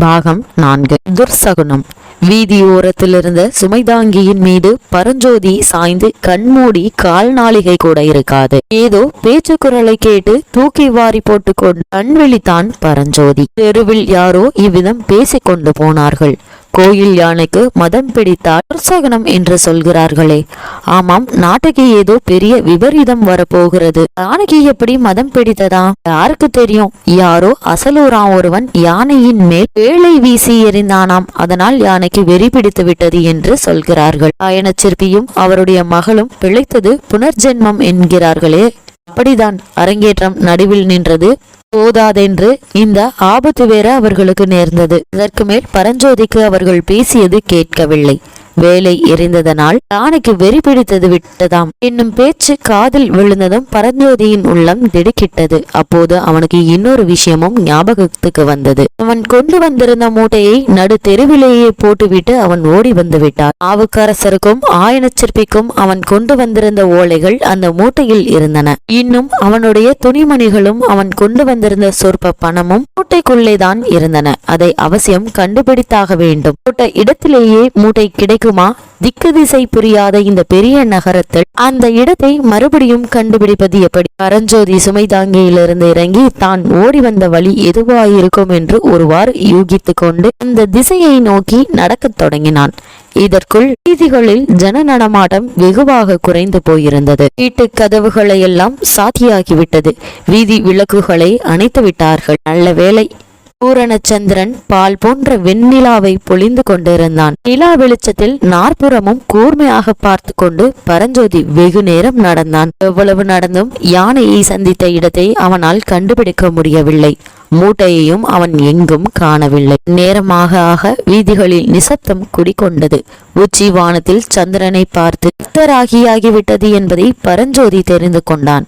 பாகம் 4. துர்சகுனம். வீதியோரத்தில் இருந்த சுமைதாங்கியின் மீது பரஞ்சோதி சாய்ந்து கண்மூடி கால்நாளிகை கூட இருக்காது. ஏதோ பேச்சு குரலை கேட்டு தூக்கி வாரி போட்டுக்கொண்டு கண் விழித்தான் பரஞ்சோதி. தெருவில் யாரோ இவ்விதம் பேசிக் கொண்டு போனார்கள். கோயில் யானைக்கு மதம் பிடித்தால் துர்சகனம் என்று சொல்கிறார்களே. ஆமாம், நாட்டுக்கு ஏதோ பெரிய விபரீதம் வரப்போகிறது. யானைக்கு எப்படி மதம் பிடித்ததா? யாருக்கு தெரியும்? யாரோ அசலூராம் ஒருவன் யானையின் மேல் வேலை வீசி எறிந்தானாம். அதனால் யானைக்கு வெறி பிடித்து விட்டது என்று சொல்கிறார்கள். ஆயனச்சிற்பியும் அவருடைய மகளும் பிழைத்தது புனர்ஜென்மம் என்கிறார்களே. அப்படிதான். அரங்கேற்றம் நடுவில் நின்றது. போதாதென்று இந்த ஆபத்து வேற அவர்களுக்கு நேர்ந்தது. இதற்கு மேல் பரஞ்சோதிக்கு அவர்கள் பேசியது கேட்கவில்லை. வேலை எரிந்ததனால் யானைக்கு வெறி பிடித்தது விட்டதாம் என்னும் பேச்சு காதில் விழுந்ததும் பரஞ்சோதியின் உள்ளம் திடுக்கிட்டது. அப்போது அவனுக்கு இன்னொரு விஷயமும் ஞாபகத்துக்கு வந்தது. அவன் கொண்டு வந்திருந்த மூட்டையை நடு தெருவிலேயே போட்டுவிட்டு அவன் ஓடி வந்து விட்டான். நாவுக்கரசருக்கும் ஆயனச்சிற்பிக்கும் அவன் கொண்டு வந்திருந்த ஓலைகள் அந்த மூட்டையில் இருந்தன. இன்னும் அவனுடைய துணிமணிகளும் அவன் கொண்டு வந்திருந்த சொற்ப பணமும் மூட்டைக்குள்ளேதான் இருந்தன. அதை அவசியம் கண்டுபிடித்தாக வேண்டும். போட்ட இடத்திலேயே மூட்டை கிடைக்குமா? திக்கு திசை புரியாத இந்த பெரிய நகரத்தில் அந்த இடத்தை மறுபடியும் கண்டுபிடிப்பது எப்படி? பரஞ்சோதி சுமைதாங்கியிலிருந்து இறங்கி தான் ஓடி வந்த வழி எதுவாயிருக்கும் என்று ஒருவாறு யூகித்து கொண்டு அந்த திசையை நோக்கி நடக்கத் தொடங்கினான். இதற்குள் வீதிகளில் ஜன நடமாட்டம் வெகுவாக குறைந்து போயிருந்தது. வீட்டு கதவுகளை எல்லாம் சாத்தியாகிவிட்டது. வீதி விளக்குகளை அணைத்து விட்டார்கள். நல்ல வேளை. பூரணச்சந்திரன் பால் போன்ற வெண்ணிலாவை பொழிந்து கொண்டிருந்தான். நிலா வெளிச்சத்தில் நாற்புறமும் கூர்மையாக பார்த்து கொண்டு பரஞ்சோதி வெகு நேரம் நடந்தான். எவ்வளவு நடந்தும் யானையை சந்தித்த இடத்தை அவனால் கண்டுபிடிக்க முடியவில்லை. மூட்டையையும் அவன் எங்கும் காணவில்லை. நேரமாக ஆக வீதிகளில் நிசப்தம் குடிகொண்டது. உச்சி வானத்தில் சந்திரனை பார்த்து இத்தராகியாகிவிட்டது என்பதை பரஞ்சோதி தெரிந்து கொண்டான்.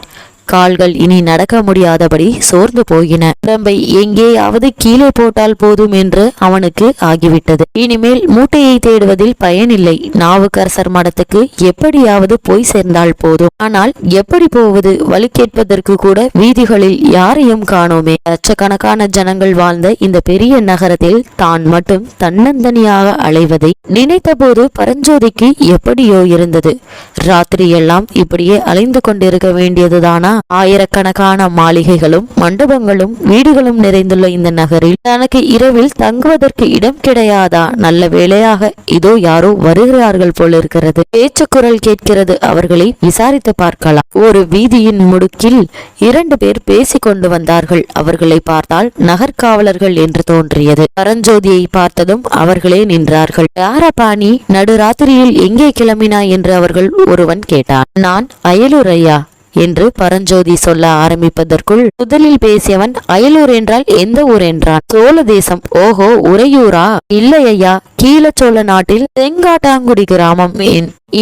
கால்கள் இனி நடக்க முடியாதபடி சோர்ந்து போயின. உடம்பை எங்கேயாவது கீழே போட்டால் போதும் என்று அவனுக்கு ஆகிவிட்டது. இனிமேல் மூட்டையை தேடுவதில் பயனில்லை. நாவுக்கரசர் மடத்துக்கு எப்படியாவது போய் சேர்ந்தால் போதும். ஆனால் எப்படி போவது? வழி கேட்பதற்கு கூட வீதிகளில் யாரையும் காணோமே. லட்சக்கணக்கான ஜனங்கள் வாழ்ந்த இந்த பெரிய நகரத்தில் தான் மட்டும் தன்னந்தனியாக அலைவதை நினைத்த போது பரஞ்சோதிக்கு எப்படியோ இருந்தது. ராத்திரி எல்லாம் இப்படியே அலைந்து கொண்டிருக்க வேண்டியதுதானா? ஆயிரக்கணக்கான மாளிகைகளும் மண்டபங்களும் வீடுகளும் நிறைந்துள்ள இந்த நகரில் தனக்கு இரவில் தங்குவதற்கு இடம் கிடையாதா? நல்ல வேளையாக இதோ யாரோ வருகிறார்கள் போலிருக்கிறது. பேச்சு குரல் கேட்கிறது. அவர்களை விசாரித்து பார்க்கலாம். ஒரு வீதியின் முடுக்கில் 2 பேர் பேசிக் கொண்டு வந்தார்கள். அவர்களை பார்த்தால் நகர்காவலர்கள் என்று தோன்றியது. பரஞ்சோதியை பார்த்ததும் அவர்களே நின்றார்கள். யாரப்பாணி, நடுராத்திரியில் எங்கே கிளம்பினாய் என்று அவர்கள் ஒருவன் கேட்டான். நான் அயலூர் ஐயா என்று பரஞ்சோதி சொல்ல ஆரம்பிப்பதற்குள் முதலில் பேசியவன் அயலூர் என்றால் எந்த ஊர் என்றான். சோழ தேசம். ஓஹோ, உறையூரா? இல்லை ஐயா, கீழச்சோழ நாட்டில் செங்காட்டாங்குடி கிராமம்.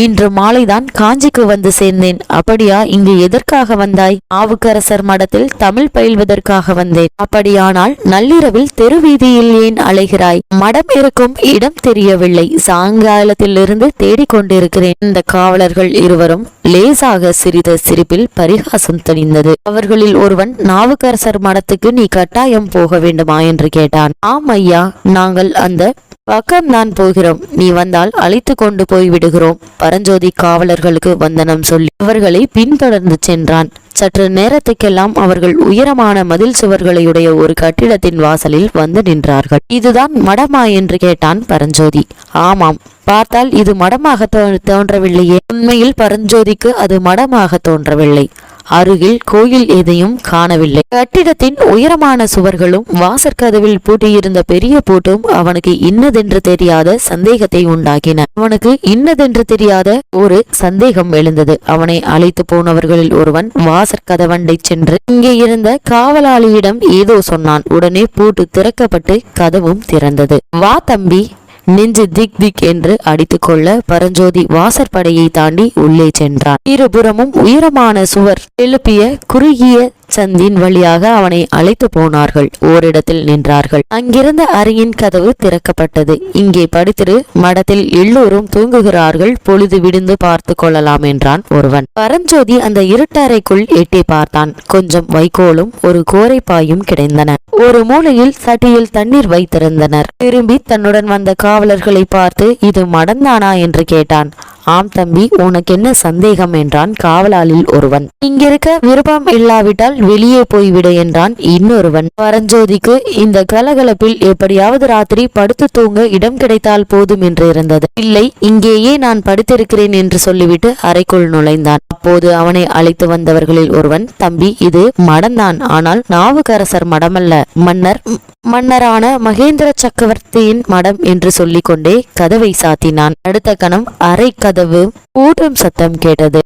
இன்று மாலைதான் காஞ்சிக்கு வந்து சேர்ந்தேன். அப்படியா? இங்கு எதற்காக வந்தாய்? நாவுக்கரசர் மடத்தில் தமிழ் பயில்வதற்காக வந்தேன். அப்படியானால் நள்ளிரவில் தெரு வீதியில் ஏன் அலைகிறாய்? மடம் இருக்கும் இடம் தெரியவில்லை. சாயங்காலத்திலிருந்து தேடிக்கொண்டிருக்கிறேன். இந்த காவலர்கள் இருவரும் லேசாக சிரித்த சிரிப்பில் பரிகாசம் தெளிந்தது. அவர்களில் ஒருவன், நாவுக்கரசர் மடத்துக்கு நீ கட்டாயம் போக வேண்டுமா என்று கேட்டான். ஆம் ஐயா, நாங்கள் அந்த பக்கம்தான் போகிறோம். நீ வந்தால் அழைத்து கொண்டு போய் விடுகிறோம். பரஞ்சோதி காவலர்களுக்கு வந்தனம் சொல்லி அவர்களை பின்தொடர்ந்து சென்றான். சற்று நேரத்துக்கெல்லாம் அவர்கள் உயரமான மதில் சுவர்களையுடைய ஒரு கட்டிடத்தின் வாசலில் வந்து நின்றார்கள். இதுதான் மடமா என்று கேட்டான் பரஞ்சோதி. ஆமாம், பார்த்தால் இது மடமாக தோன்றவில்லையே. உண்மையில் பரஞ்சோதிக்கு அது மடமாக தோன்றவில்லை. அருகில் கோயில் எதையும் காணவில்லை. கட்டிடத்தின் உயரமான சுவர்களும் வாசற்கதவில் பூட்டியிருந்த பெரிய பூட்டும் அவனுக்கு இன்னதென்று தெரியாத சந்தேகத்தை உண்டாக்கின. அவனுக்கு இன்னதென்று தெரியாத ஒரு சந்தேகம் எழுந்தது. அவனை அழைத்து போனவர்களில் ஒருவன் வாசற்கதவண்டை சென்று இங்கே இருந்த காவலாளியிடம் ஏதோ சொன்னான். உடனே பூட்டு திறக்கப்பட்டு கதவும் திறந்தது. வா தம்பி. நெஞ்சு திக் திக் என்று அடித்துக் கொள்ள பரஞ்சோதி வாசற்படையை தாண்டி உள்ளே சென்றான். இருபுறமும் உயரமான சுவர் எழுப்பிய குறுகிய சந்தின் வழியாக அவனை அழைத்து போனார்கள். ஓரிடத்தில் நின்றார்கள். அங்கிருந்த அறையின் கதவு திறக்கப்பட்டது. இங்கே படுத்திரு, மடத்தில் எல்லோரும் தூங்குகிறார்கள், பொழுது விடுந்து பார்த்து கொள்ளலாம் என்றான் ஒருவன். பரஞ்சோதி அந்த இருட்டறைக்குள் எட்டி பார்த்தான். கொஞ்சம் வைக்கோலும் ஒரு கோரைப்பாயும் கிடைந்தன. ஒரு மூலையில் சட்டியில் தண்ணீர் வைத்திருந்தனர். திரும்பி தன்னுடன் வந்த காவலர்களை பார்த்து, இது மடந்தானா என்று கேட்டான். ஆம் தம்பி, உனக்கு என்ன சந்தேகம் என்றான் காவலாளில் ஒருவன். இங்கிருக்க விருப்பம் இல்லாவிட்டால் வெளியே போய்விடு என்றான் இன்னொருவன். பரஞ்சோதிக்கு இந்த கலகலப்பில் எப்படியாவது ராத்திரி படுத்து தூங்க இடம் கிடைத்தால் போதும் என்று இருந்தது. இல்லை, இங்கேயே நான் படுத்திருக்கிறேன் என்று சொல்லிவிட்டு அறைக்குள் நுழைந்தான். அப்போது அவனை அழைத்து வந்தவர்களில் ஒருவன், தம்பி, இது மடம்தான், ஆனால் நாவுக்கரசர் மடமல்ல, மன்னரான மகேந்திர சக்கரவர்த்தியின் மடம் என்று சொல்லிக்கொண்டே கதவை சாத்தினான். அடுத்த கணம் அறை கதவு பூட்டும் சத்தம் கேட்டது.